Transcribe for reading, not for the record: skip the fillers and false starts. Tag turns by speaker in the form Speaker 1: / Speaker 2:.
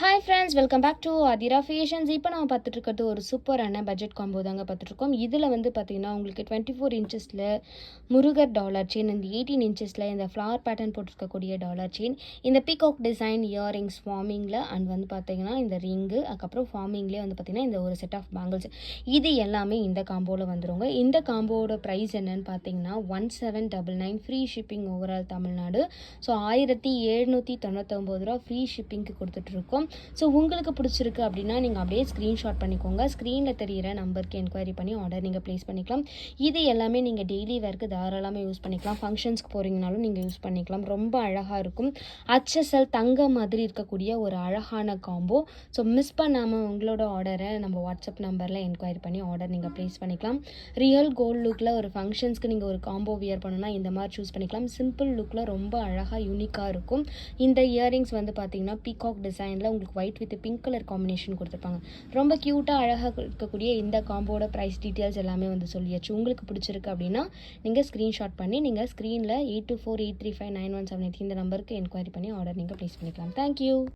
Speaker 1: Hi friends, welcome back to Athira fashions. இப்போ நம்ம பார்த்துட்டு இருக்கிறது ஒரு சூப்பரான பட்ஜெட் காம்போ தாங்க பார்த்துட்ருக்கோம். இதில் வந்து பார்த்திங்கன்னா உங்களுக்கு 24 இன்ச்சஸில் முருகர் டாலர் செயின், இந்த 18 இன்ச்சஸில் இந்த ஃப்ளவர் பேட்டர்ன் போட்டிருக்கக்கூடிய டாலர் செயின், இந்த பீகாக் டிசைன் இயரிங்ஸ் ஃபார்மிங்கில் அண்ட் வந்து பார்த்திங்கன்னா இந்த ரிங்கு, அதுக்கப்புறம் ஃபார்மிங்லேயே வந்து பார்த்திங்கன்னா இந்த ஒரு செட் ஆஃப் பேங்கிள்ஸ், இது எல்லாமே இந்த காம்போவில் வந்துருங்க. இந்த காம்போவோட ப்ரைஸ் என்னன்னு பார்த்தீங்கன்னா 1799 free shipping overall Tamil Nadu. So 1799 ரூபா ஃப்ரீ ஷிப்பிங்க்கு கொடுத்துட்ருக்கோம். ஸோ உங்களுக்கு பிடிச்சிருக்கு அப்படின்னா நீங்கள் அப்படியே ஸ்க்ரீன்ஷாட் பண்ணிக்கோங்க. ஸ்க்ரீனில் தெரிகிற நம்பருக்கு என்கொயரி பண்ணி ஆர்டர் நீங்கள் ப்ளேஸ் பண்ணிக்கலாம். இது எல்லாமே நீங்கள் டெய்லி வேர்க்கு தாராளமாக யூஸ் பண்ணிக்கலாம். ஃபங்க்ஷன்ஸ்க்கு போகிறீங்கனாலும் நீங்கள் யூஸ் பண்ணிக்கலாம். ரொம்ப அழகாக இருக்கும். HSL தங்க மாதிரி இருக்கக்கூடிய ஒரு அழகான காம்போ. ஸோ மிஸ் பண்ணாமல் உங்களோட ஆர்டரை நம்ம வாட்ஸ்அப் நம்பரில் என்கொயரி பண்ணி ஆர்டர் நீங்கள் ப்ளேஸ் பண்ணிக்கலாம். ரியல் கோல்டு லுக்கில் ஒரு ஃபங்க்ஷன்ஸ்க்கு நீங்கள் ஒரு காம்போ வியர் பண்ணணும்னா இந்த மாதிரி சூஸ் பண்ணிக்கலாம். சிம்பிள் லுக்கில் ரொம்ப அழகாக யூனிக்காக இருக்கும். இந்த இயரிங்ஸ் வந்து பார்த்தீங்கன்னா பீகாக் டிசைனில் உங்களுக்கு white with pink colour combination கொடுத்துருப்பாங்க. ரொம்ப க்யூட்டாக அழகாக இருக்கக்கூடிய இந்த காம்போட ப்ரைஸ் டீட்டெயில்ஸ் எல்லாமே வந்து சொல்லியாச்சு. உங்களுக்கு பிடிச்சிருக்கு அப்படின்னா நீங்கள் ஸ்க்ரீன்ஷாட் பண்ணி நீங்கள் ஸ்க்ரீனில் 8248359178 இந்த நம்பருக்கு என்கொயரி பண்ணி ஆர்டர் நீங்கள் ப்ளேஸ் பண்ணிக்கலாம். தேங்க்யூ.